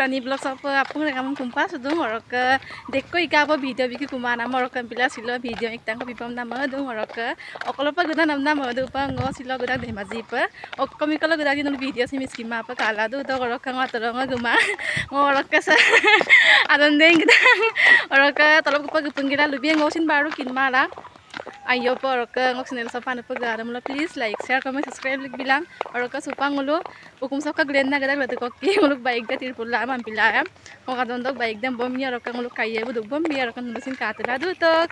Rani blog apa apa kamu kumpas dong orang ke dekko ika apa video bikin kumana orang ke bila silo video iktan ko bipam nama dong orang ke okolo pa gudan nama do pa ngo silo gudan deh maji pa okkomi kalau gudan di video sih miskin ma pa kala do orang ke ngatorong guma orang ke sa adon deng kita orang ke tolong pa gupenggira lebih ngosin baru kin mala ayo po orang ke ngok channel sopan apa gara mula please like share comment subscribe like bilang orang ke supang mulu hukum sokka glenda gada berarti koki muluk baik dah tirpula am pilayam ngok adon dok baik dah bomnya orang ke muluk kaya buduk bom biar orang ke nulisin katela dutok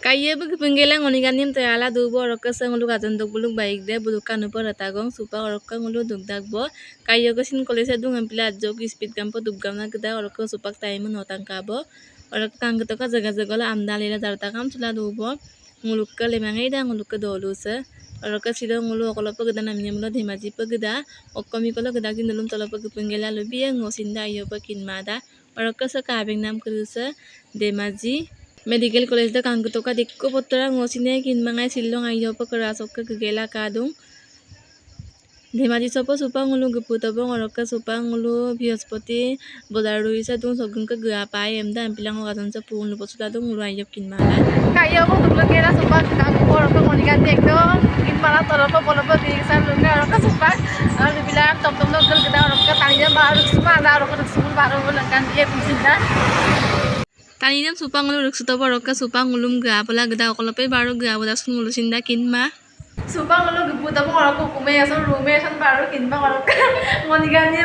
kaya bu penggela ngoniganim teala dubo orang ke sang muluk adon dok buluk baik dah buduk kan upor ratagong supang orang ke muluk duk dak bo kaya ke sin kolese dung ampila jok speed kampo duk gamna gada orang ke supak time notang kabo orang ke kang ka jaga jaga la amdalela darta kam sula dubo muluk ke lemangai dah muluk ke dolu se orang ke silo muluk kalau pe geda namanya muluk dimaji pe geda okkomi kalau geda kin dalam tolo pe penggela lebih ngosinda ayo pe kin mada orang ke sekabeng nam keruse demaji medical college da kang to ka dikko potra ngosine kin mangai silong ayo pe kerasok ke gela kadung Dhemaji চপ সুপাং উলু গুপুতবং অৰকা সুপাং উলু বৃহস্পতি বজাৰ ৰইছা দুং সগংক গয়া পাই এমদা এমপিলাং গাজন চ পুন পছলা দুং উলু আইব কিনমালা কাইয়ো দুলকেরা সুপাং কাং অৰকা মনিগান একদম কিনমালা তলপ বলপ দিছা লুকা অৰকা সুপাং আৰু বিলাক টমটম গল গদা অৰকা তানিয়া বাৰ সুমা না অৰকা সুমুল বাৰ বলকান দিয়ে পুছিনা তানিয়া সুপাং উলু ৰুকসুতব অৰকা সুপাং উলুম গয়া পলা গদা অকলপে বাৰ Gaya বদা সুমুল সিন্দা কিনমা supang lo guputamo orang ko kumeya so rumesan baru kinba orang monigani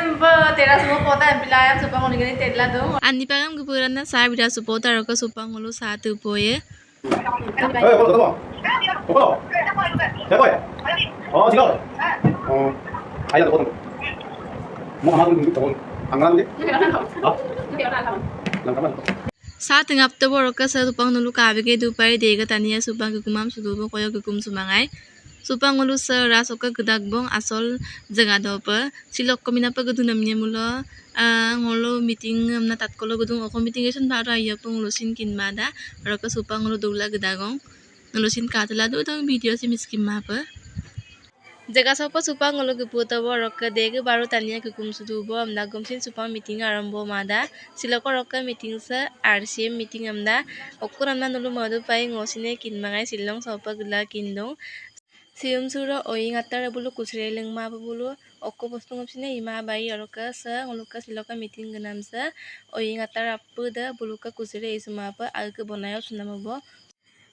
tera semua kota empilayam supang monigani tela do ani pagam gupuran na sa bida supota orang supang lo satu boye saat tengap tu borok ke supang nulu kabege dupai dega tania supang gukumam sudubo koyo gukum sumangai supang ulu serasok ke gedagbong asal jaga dopa silok komina pa gedung namanya mula ngolo meeting amna tatkolo gedung oko meeting eson baru ayo pengulusin kin mada orang supang ulu dula gedagong ngulusin katela do dong video si miskin mapa jaga sopo supang ulu geputo borok ke dega baru tania gukum sudubo amna gomsin supang meeting arambo mada silok orok meeting se RCM meeting amda okuran man ulu madu pai ngosine kin mangai silong sopo gela kindong sium suro oing atar bulu kusre lengma bulu okko postung opsine ima bai oroka sa nguluka siloka meeting genam sa oing atar apu da buluka kusre isuma pa alke bonayo sunamabo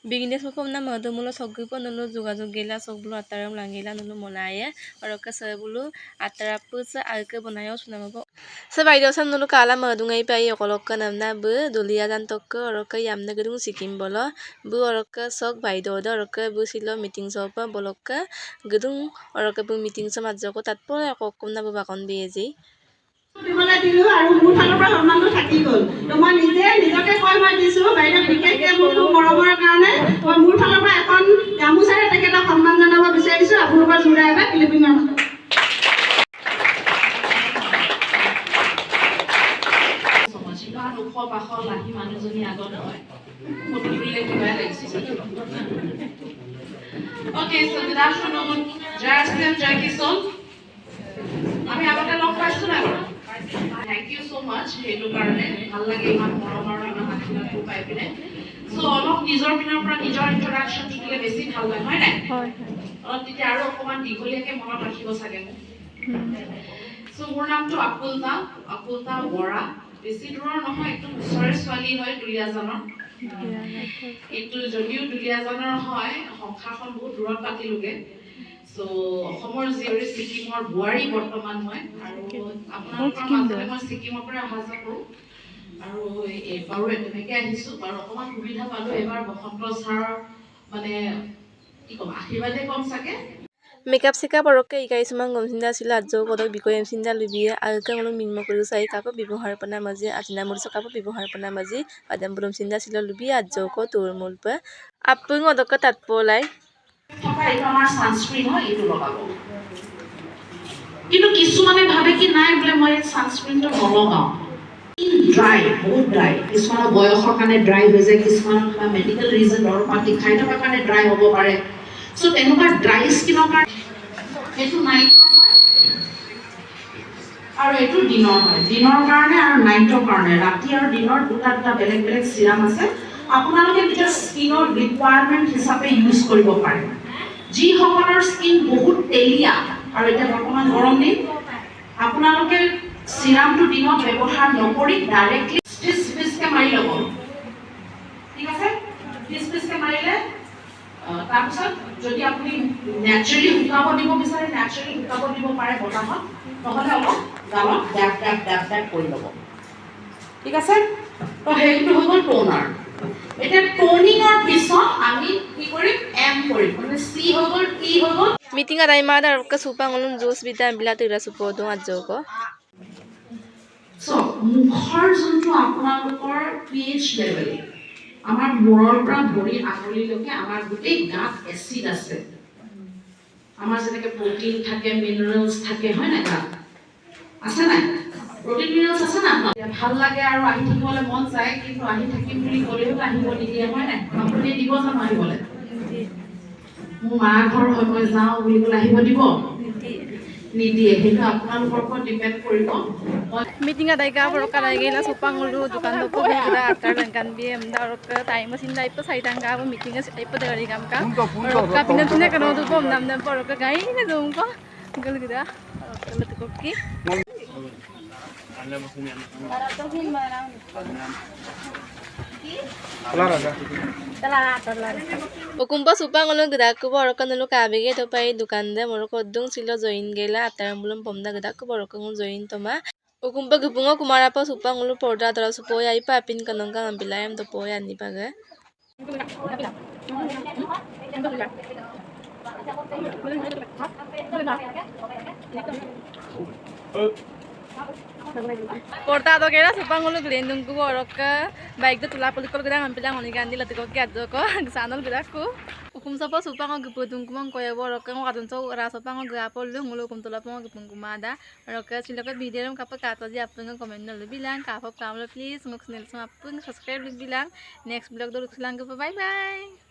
bigness को ना मधु मुलो सग्गु प नलो जोगाजोग गेला सब Bulo आताराम लांगेला नलो मलाये oroka sa bulu atarapu sa alke bonayo sunamabo sa baidao san nulu kala madungai pai okolokka namna bu dulia jantokka oroka yamna gedung sikim bolo bu oroka sok baidao da oroka bu silo meeting sopa bolokka gedung oroka bu meeting sa majjoko tatpo okkomna bu bakon beji দিবলে দিলো আৰু মোৰ ফালৰ পৰা সন্মানটো থাকি গল তো মই নিজকে কয় মই দিছো বাইদেউ বিশেষকৈ মোৰ মৰমৰ কাৰণে মই মোৰ ফালৰ পৰা এখন গামুচাৰে তেখেতক সন্মান জনাব বিচাৰিছো আপোনালোকৰ জোৰা এটা ফিলিপিনৰ Okay, so good afternoon, Jason Jackison. আমি আগতে লগ পাইছো না থ্যাংক ইউ সো মাচ হেতু কাৰণে ভাল লাগে ইমান মৰমৰ ইমান আশীৰ্বাদ পাই পিনে সো অলপ নিজৰ পিনৰ পৰা নিজৰ ইন্টাৰাকশন থাকিলে বেছি ভাল লাগে হয় নাই হয় অলপ তেতিয়া আৰু অকমান দীঘলীয়াকে মনত ৰাখিব চাগে সো মোৰ নামটো আপুলতা বৰা বেছি দূৰৰ নহয় একদম ওচৰৰ ছোৱালী হয় দুলিয়াজানৰ এইটো যদিও দুলিয়াজানৰ হয় সংখ্যাখন বহুত দূৰত পাতিলোগে So, অসমৰ জিয়ৰি সিকিমৰ বুৱাৰী বৰ্তমান মই আৰু আপোনালোকৰ মাজতে মই সিকিমৰ পৰা অহা যোৱা কৰোঁ আৰু এবাৰো এনেকৈ আহিছোঁ বাৰু অকণমান সুবিধা পালোঁ এবাৰ বসন্ত ছাৰ মানে কি ক'ম আশীৰ্বাদে কম চাগে মেকআপ সেকআপ অৰকে ইকাইছুমান গমচিন্দা ছিল আজৌ পদক বিকয় এমচিন্দা লুবিয়ে আগকে অলপ মিনম কৰি চাই কাপ ব্যৱহাৰ পনা মাজি আচিনা মুৰছ কাপ ব্যৱহাৰ পনা মাজি আদাম বুলম চিন্দা ছিল লুবিয়ে আজৌ ক তোৰ মূলপ আপুং অদক তাতপলাই আমাৰ সানস্ক্ৰীন হয় এইটো লগাব কিন্তু কিছুমানে ভাবে কি নাই বোলে মই সানস্ক্ৰীনটো নলগাও ড্ৰাই বহুত ড্ৰাই কিছুমানৰ বয়সৰ কাৰণে ড্ৰাই হৈ যায় কিছুমানৰ কিবা মেডিকেল ৰিজন দৰ পাতি খাই থকাৰ কাৰণে ড্ৰাই হ'ব পাৰে সো তেনেকুৱা ড্ৰাই স্কিনৰ কাৰণে এইটো নাইটৰ হয় আৰু এইটো দিনৰ হয় দিনৰ কাৰণে আৰু নাইটৰ কাৰণে ৰাতি আৰু দিনৰ দুটা দুটা বেলেগ বেলেগ চিৰাম আছে আপোনালোকে নিজৰ স্কিনৰ ৰিকুৱাৰমেণ্ট হিচাপে ইউজ কৰিব পাৰে যিসকলৰ স্কিন বহুত তেলীয়া আৰু এতিয়া বৰ্তমান গৰম দিন আপোনালোকে চিৰামটো দিনত ব্যৱহাৰ নকৰি ডাইৰেক্টলি পিচকে মাৰি ল'ব ঠিক আছে পিচকে মাৰিলে তাৰপিছত যদি আপুনি নেচাৰেলি শুকাব দিব বিচাৰে নেচাৰেলি শুকাব দিব পাৰে বতাহত নহ'লে অলপ গালত ডেপ কৰি ল'ব ঠিক আছে তো সেইটো হৈ গ'ল টোনাৰ এতিয়া টোনিঙৰ পিছত আমি কি কৰিম এম কৰিম মানে চি হৈ গ'ল টি হৈ গ'ল Meeting ada imada arok supang ulun juice bita bila tira supo dong ajoko. So, মুখৰ যোনটো আপোনালোকৰ pH লেভেল আমাৰ মূৰৰ পৰা ভৰি আঙুলিলৈকে আমাৰ গোটেই গাত এচিড আছে আমাৰ যেনেকৈ প্ৰটিন থাকে মিনাৰেলছ থাকে হয় না গাত আছে নাই প্ৰটিন মিনাৰেলছ আছে না ভাল লাগে আৰু আহি থাকিবলৈ মন যায় কিন্তু আহি থাকিম বুলি ক'লেও আহিব নিদিয়ে হয় নাই আপুনি দিব জানো আহিবলৈ মোৰ মা ঘৰ হয় মই যাওঁ বুলি ক'লে আহিব দিব নিদিয়ে সেইটো আপোনালোকৰ ওপৰত ডিপেণ্ড কৰিব Meeting ada ika arok kada gila supang ulu dukan dopo bi kada atar langkan bi amda arok time mesin da ipo sai tangga abo meeting es ipo dari kam ka arok ka pindah pindah kana dopo nam nam arok ka gai na dong ko gal gida arok ka lut kokki Okumpa supang ulo gida ko borok kan ulo kabige to pai dukan de morok odung silo join gela atar bulum pomda gida ko borok kan join to ma Okumpa gupungo kumara pa supang ulo porda tara supo ya ipa pin kanong kang ambilayam to po ya ni paga Porta to kera supang ulo glendung ko borok ka baik to tula polikol gida ambilang oni gandi latiko ki adjo ko sanol gida ko Ukum sapa supang og gupudung kumang koya borok ka ngadon so ra supang og gapol lu ngulo kum tula pong gupung kumada borok ka silaka video ram kapag kato di apung comment no bilang kapop kamlo please ngok snel so apung subscribe bilang next vlog do lang ko bye bye